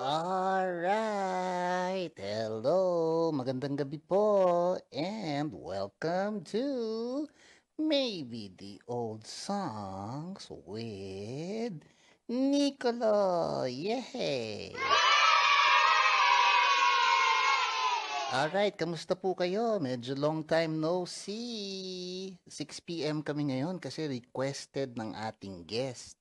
Alright, hello, magandang gabi po, and welcome to Maybe the Old Songs with Nicolo, yay! Alright, kamusta po kayo? Medyo long time no see. 6 p.m. kami ngayon kasi requested ng ating guest.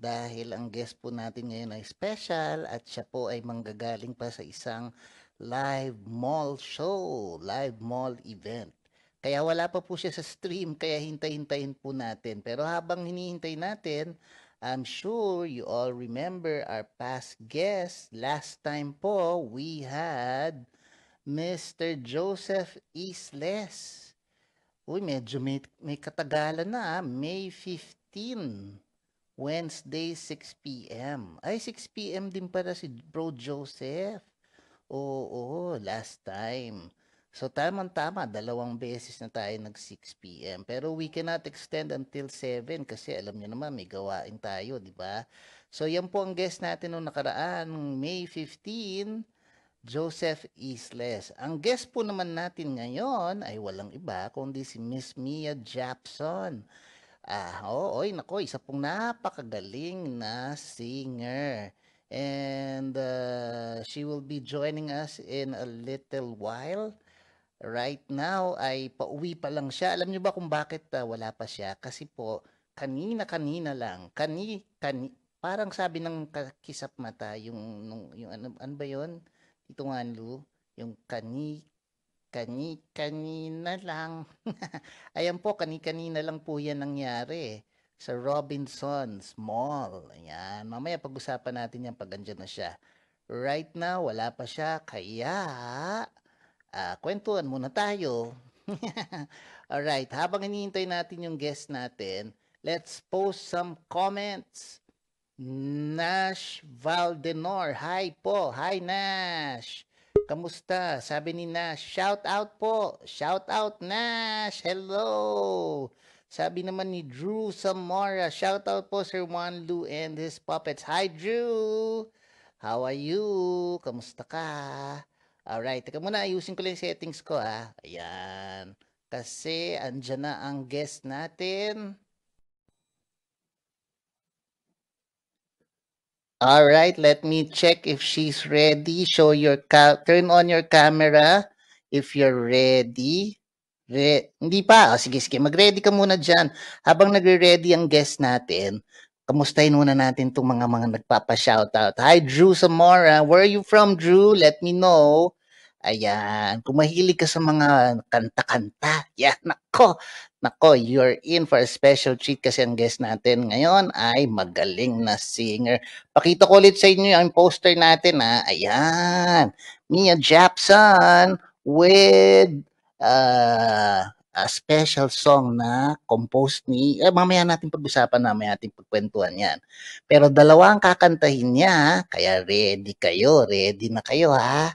Dahil ang guest po natin ngayon ay special at siya po ay manggagaling pa sa isang live mall show, live mall event. Kaya wala pa po siya sa stream, kaya hintay-hintayin po natin. Pero habang hinihintay natin, I'm sure you all remember our past guest. Last time po, we had Mr. Joseph Isles. Uy, medyo may katagalan na, May 15. Wednesday, 6 p.m. Ay, 6 p.m. din para si Bro Joseph. Oo, last time. So, tamang-tama, dalawang beses na tayo nag 6 p.m. Pero we cannot extend until 7 kasi alam niyo naman, may gawain tayo, di ba? So, yan po ang guest natin noong nakaraan, May 15, Joseph Isles. Ang guest po naman natin ngayon ay walang iba kundi si Miss Mia Japson. Oo, oy, nako, isa pong napakagaling na singer. And she will be joining us in a little while. Right now ay pauwi pa lang siya. Alam niyo ba kung bakit wala pa siya? Kasi po kanina-kanina lang. Parang sabi ng kisap mata yung ano ba 'yon? Tito Nganlu, yung kanina lang. Ayan po, kani-kanina lang po yan nangyari sa Robinsons Mall. Ayan, mamaya pag-usapan natin yan pag andyan na siya. Right now, wala pa siya, kaya kwentuhan muna tayo. Alright, habang hinihintay natin yung guest natin, let's post some comments. Nash Valdenor, hi po, hi Nash. Kamusta? Sabi ni Nash, shout out po. Shout out Nash. Hello. Sabi naman ni Drew Samora, shout out po Sir Juan Lu and his puppets. Hi Drew. How are you? Kamusta ka? Alright, teka muna, ayusin ko lang yung settings ko ha. Ayan. Kasi andyan na ang guest natin. All right, let me check if she's ready. Turn on your camera if you're ready. Hindi pa. Sige, sige. Mag-ready ka muna dyan. Habang nagre-ready ang guest natin, kamustahin muna natin itong mga nagpapa-shoutout. Hi, Drew Zamora. Where are you from, Drew? Let me know. Ayan. Kung mahilig ka sa mga kanta-kanta, yan, nako. Nako, you're in for a special treat kasi ang guest natin ngayon ay magaling na singer. Pakita ko ulit sa inyo yung poster natin ha. Ayan. Mia Japson with a special song na composed mamaya natin pag-usapan, mamaya natin pagkwentuhan yan. Pero dalawa ang kakantahin niya, kaya ready na kayo ha.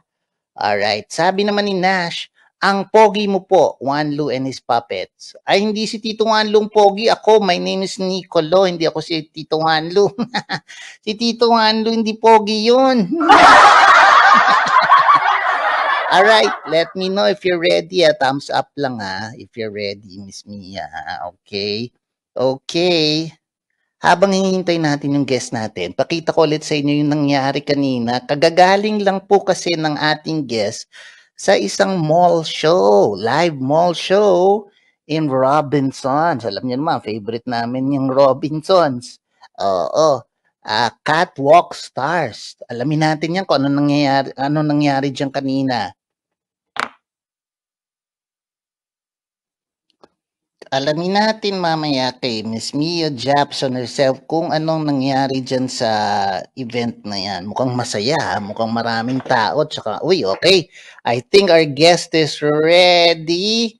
Alright, sabi naman ni Nash, ang pogi mo po, Juan Lu and his puppets. Ay, hindi si Tito Juan Lu pogi. Ako, my name is Nicolo. Hindi ako si Tito Juan Lu. Si Tito Juan Lu, hindi pogi yun. Alright, let me know if you're ready. Thumbs up lang ha. If you're ready, Miss Mia. Okay? Okay. Habang hinihintay natin yung guest natin, pakita ko ulit sa inyo yung nangyari kanina. Kagagaling lang po kasi ng ating guest sa isang mall show, live mall show in Robinsons. Alam niyo naman, favorite namin yung Robinsons. Oo. Catwalk Stars. Alamin natin yan kung ano nangyari diyan kanina. Alamin natin mamaya kay Miss Mia Japson herself kung anong nangyari dyan sa event na yan. Mukhang masaya, mukhang maraming tao. Tsaka, uy, okay. I think our guest is ready.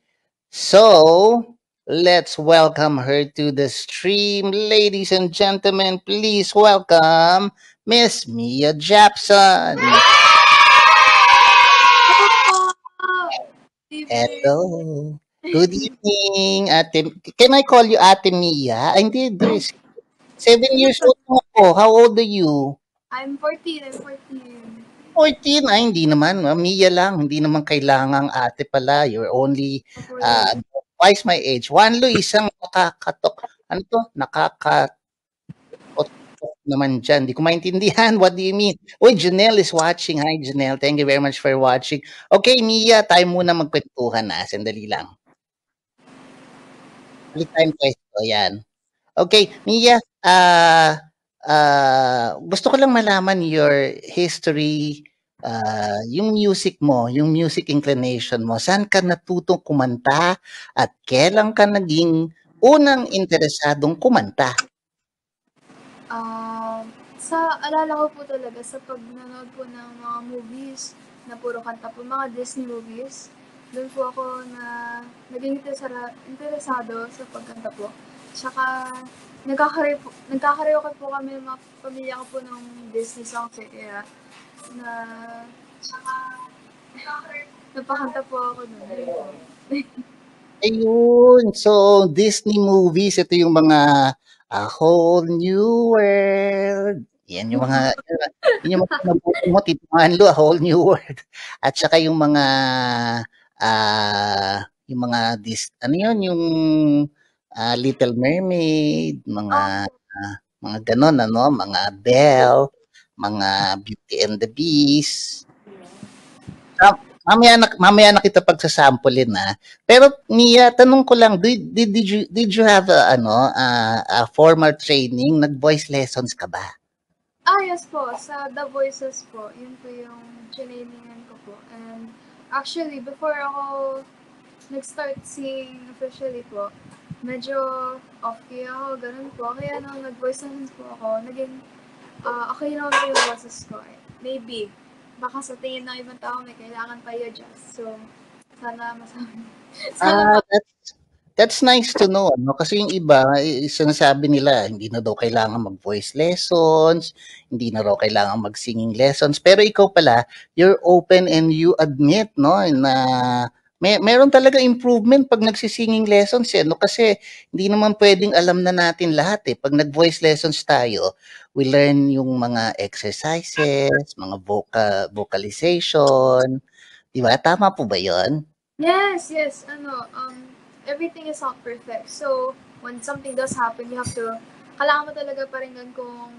So, let's welcome her to the stream. Ladies and gentlemen, please welcome Miss Mia Japson. Hello. Good evening, Ate. Can I call you Ate Mia? Ay, hindi, Dres. 7 years old mo ako. How old are you? I'm 14. 14? Ay, hindi naman. Mia lang. Hindi naman kailangang ate pala. You're only Opo yun. twice my age. Juan Luis ang nakakatok. Ano to? Naman dyan. Di ko maintindihan. What do you mean? Uy, Janelle is watching. Hi, Janelle. Thank you very much for watching. Okay, Mia, tayo muna magkwentuhan na. Sandali lang. Balik tayong pwesto. Yan. Okay, Mia, gusto ko lang malaman your history, yung music mo, yung music inclination mo. Saan ka natutong kumanta at kailan ka naging unang interesadong kumanta? Sa alala ko po talaga sa pagnanood po ng mga movies na puro kanta po, mga Disney movies, doon po ako na naging interesado sa pagkanta po. Tsaka nagkakaraoke po kami ng mga pamilya ko po ng Disney songs kaya na tsaka napakanta po ako doon. Ayun. So, Disney movies, ito yung mga A Whole New World. Yan yung mga, yun yung mga nabuti mo, Tito Manlo, A Whole New World. At saka ano yun, yung Little Mermaid, mga ganon, ano, mga Belle, mga Beauty and the Beast. Ah, mamaya na kita pagsasampulin, Pero Mia, tanong ko lang, did you have a formal training? Nag-voice lessons ka ba? Yes po. Sa The Voices po, yun po yung trainingan ko po. And actually, before ako nag-start singing officially po, medyo off-key ako, ganun po. Kaya nung nag-voice lessons po ako, naging okay naman po yung boses ko. Maybe, baka sa tingin ng ibang tao may kailangan pa i-adjust. So, sana masabi. Sana Ah, ma... that's nice to know, ano, kasi yung iba, sinasabi nila, hindi na daw kailangan mag-voice lessons, hindi na raw kailangan mag-singing lessons. Pero ikaw pala, you're open and you admit, no, na meron talaga improvement pag nagsisinging lessons, no? Kasi hindi naman pwedeng alam na natin lahat, eh. Pag nag-voice lessons tayo, we learn yung mga exercises, mga vocalization, di ba? Tama po ba yun? Yes. Everything is not perfect. So, when something does happen, you have to, kailangan mo talaga paringgan kung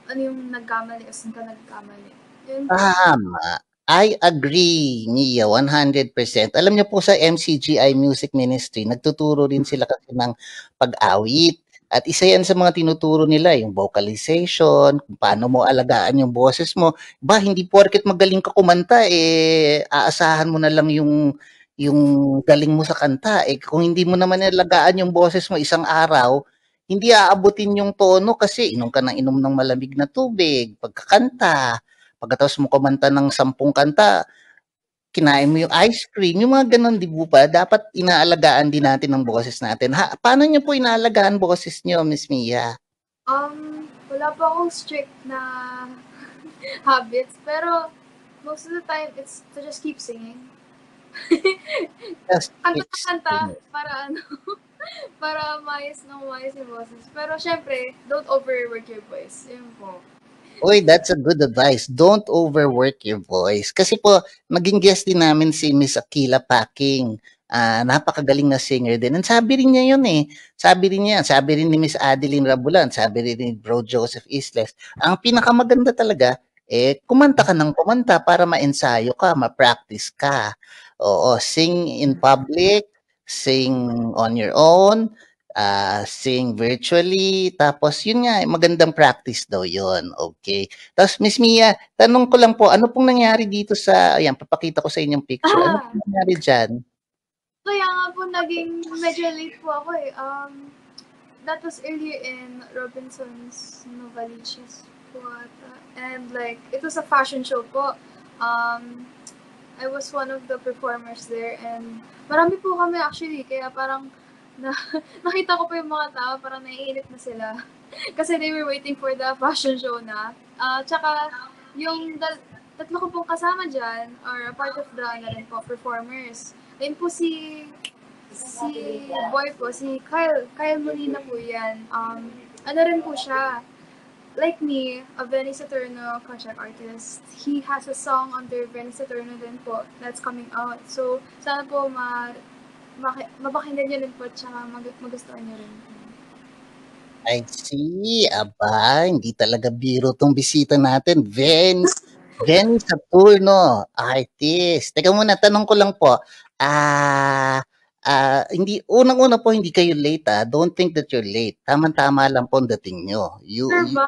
ano yung nagkamali o saan ka nagkamali. Yun po. Tama. I agree, Nia, 100%. Alam niyo po sa MCGI Music Ministry, nagtuturo rin sila kasi ng pag-awit. At isa yan sa mga tinuturo nila, yung vocalization, kung paano mo alagaan yung boses mo. Ba, hindi porket magaling ka kumanta, aasahan mo na lang yung galing mo sa kanta. Kung hindi mo naman alagaan yung boses mo isang araw, hindi aabutin yung tono kasi inom ka ng inom ng malamig na tubig, pagkakanta. Pagkatapos mo kumanta ng 10 kanta, kinain mo yung ice cream, yung mga gano'n, 'di po ba? Dapat inaalagaan din natin ang boses natin. Paano niyo po inaalagaan boses niyo, Miss Mia? Wala pa akong strict na habits, pero most of the time, it's to just keep singing. Just Kanta keep na kanta singing. para para maayos yung boses. Pero syempre, don't overwork your voice. Yun po. Uy, that's a good advice. Don't overwork your voice. Kasi po, naging guest din namin si Miss Akila Packing. Napakagaling na singer din. And sabi rin niya yun, eh. Sabi rin ni Miss Adeline Rabulan, sabi rin ni Bro Joseph Isles, ang pinakamaganda talaga, kumanta ka ng kumanta para ma-ensayo ka, ma-practice ka. Oo, sing in public, sing on your own, sing virtually, tapos yun nga, magandang practice daw yun. Okay. Tapos Miss Mia, tanong ko lang po, ano pong nangyari dito sa, ayan, papakita ko sa inyong picture. Ano Ah! pong nangyari dyan? Kaya nga po naging medyo late po ako eh. That was earlier in Robinson's Novaliches po ata. And like, it was a fashion show po. I was one of the performers there and marami po kami actually. Kaya parang nakita ko po yung mga tao, parang naiinip na sila. Kasi they were waiting for the fashion show na. Tsaka, yung tatlo ko pong kasama dyan, or a part of the performers. Ayun po si boy po, si Kyle Molina po yan. Ano rin po siya, like me, a Benny Saturno contract artist, he has a song under Benny Saturno din po that's coming out. So, sana po mapakinggan nyo rin po at saka magustuhan nyo rin. I see. Aba, hindi talaga biro 'tong bisita natin. Venny Saturno, artist. Teka muna, tanong ko lang po. Hindi, unang-una po, hindi kayo late, ah. Don't think that you're late. Tama-tama lang po ang dating nyo. Sure ba?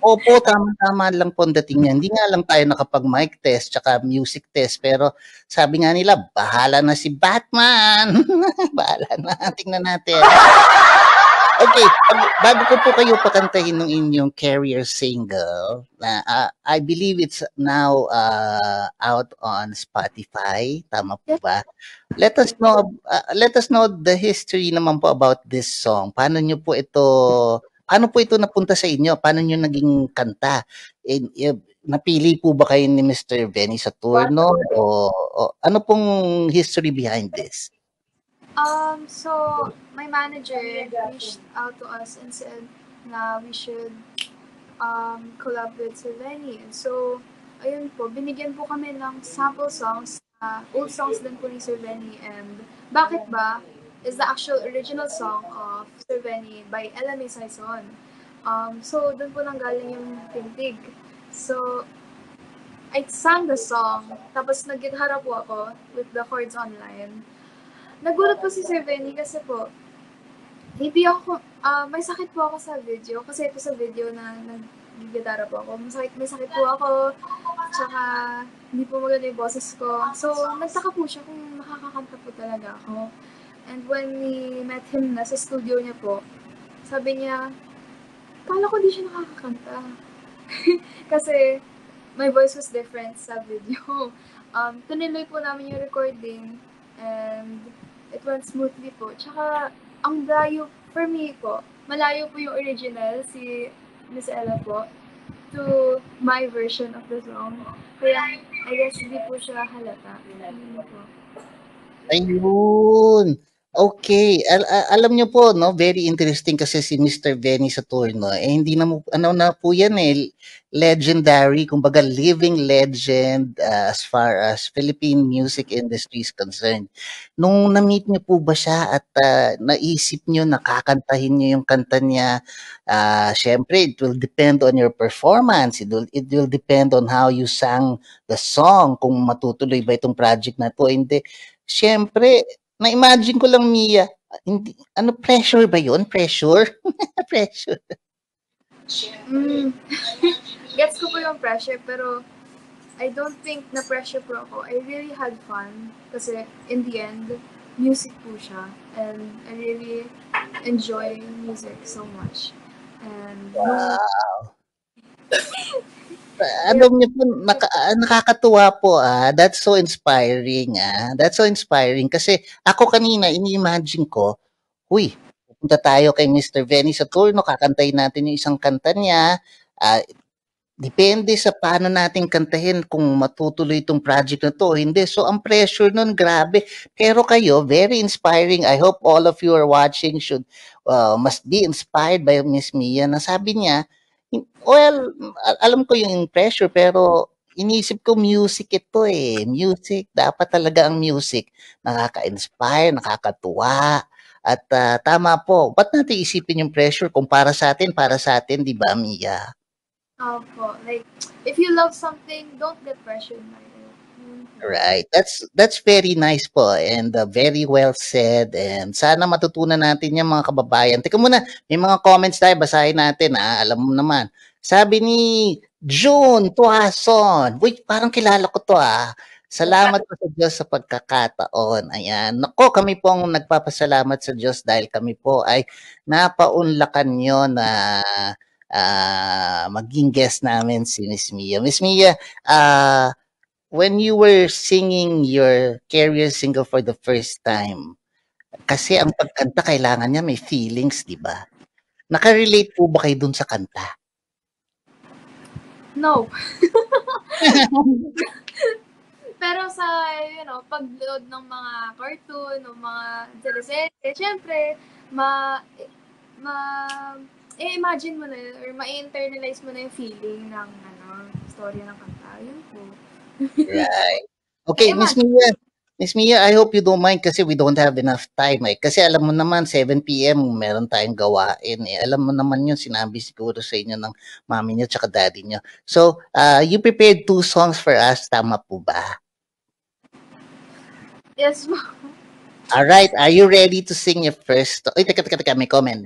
Opo, tama-tama lang po ang dating niya. Hindi nga lang tayo nakapag-mic test tsaka music test, pero sabi nga nila, bahala na si Batman. Bahala na, tingnan natin. Okay, bago ko po kayo pakantahin ng inyong career single, na I believe it's now out on Spotify. Tama po Yes. ba? Let us know the history naman po about this song. Paano po ito napunta sa inyo? Paano niyo naging kanta? Napili po ba kayo ni Mr. Benny Saturno o ano pong history behind this? So my manager reached out to us and said na we should collab with Sylvanie. And so, ayun po, binigyan po kami ng sample songs, old songs din po ni Sylvanie. And Bakit Ba is the actual original song of Sylvanie by LMA Saison. So, doon po nanggaling yung tintig. So, I sang the song, tapos nag-gitara po ako with the chords online. Nagulat po si Sylvanie kasi po, hindi ako, may sakit po ako sa video. Kasi ito sa video na nag-gitara po ako. May sakit po ako. Tsaka, hindi po maganda yung boses ko. So, nagtaka po siya kung nakakakanta po talaga ako. And when we met him na sa studio niya po, sabi niya, kala ko di siya nakakakanta. Kasi, my voice was different sa video. Tuloy po namin yung recording and it went smoothly po. Tsaka, ang layo, for me po, malayo po yung original, si Miss Ella po, to my version of the song. Kaya, I guess, hindi po siya halata. Yun po. Ayun. Okay, alam niyo po 'no, very interesting kasi si Mr. Benny Saturno, hindi na mo ano na po 'yan, legendary kumbaga living legend, as far as Philippine music industry is concerned. Nung na-meet niyo po ba siya at, naisip niyo na kakantahin niyo yung kanta niya, siyempre it will depend on your performance, it will depend on how you sang the song, kung matutuloy ba itong project na 'to, hindi. Siyempre na-imagine ko lang Mia, hindi ano pressure ba 'yun, pressure? Pressure. Mm. Gets ko po yung pressure, pero I don't think na pressure po ako. I really had fun kasi in the end, music po siya. And I really enjoy music so much. And Wow. yeah, Alam niyo po nakakatuwa po, that's so inspiring, that's so inspiring kasi ako kanina ini-imagine ko, "Uy, pupunta tayo kay Mr. Venny Saturno kakantahin natin yung isang kanta niya, ah, depende sa paano natin kantahin kung matutuloy 'tong project na 'to o hindi." So, ang pressure nun grabe. Pero kayo, very inspiring. I hope all of you are watching must be inspired by Miss Mia na sabi niya, well, alam ko yung pressure pero inisip ko music ito, music. Dapat talaga ang music nakaka-inspire, nakakatuwa at, tama po. Ba't natin isipin yung pressure kung para sa atin, 'di ba, Mia? po. Like, if you love something, don't get pressured by it. Right. That's very nice po and very well said and sana matutunan natin 'yang mga kababayan. Teka muna, may mga comments tayo basahin natin, alam mo naman. Sabi ni June Tuason, "Uy, parang kilala ko 'to, Salamat po sa Diyos sa pagkakataon." Ayan. Naku, kami po ang nagpapasalamat sa Diyos dahil kami po ay napaunlakan niyo na, maging guest namin si Miss Mia. Miss Mia, when you were singing your career single for the first time, kasi ang pagkanta kailangan niya may feelings, 'di ba? Naka-relate po ba kayo dun sa kanta? No. Pero sa, pag-load ng mga cartoon, ng mga teleserye, syempre, ma, i-imagine mo na yun, or ma-internalize mo na yung feeling ng, story ng kanta. Yun po. Right. Okay, Miss Na-imagine. Mia. Miss Mia, I hope you don't mind kasi we don't have enough time eh. Kasi alam mo naman, 7 p.m. meron tayong gawain eh. Alam mo naman yun, sinabi siguro sa inyo ng mami niyo tsaka daddy niyo. So, you prepared 2 songs for us, tama po ba? Yes po. Alright, are you ready to sing your first? Ay, teka, may comment.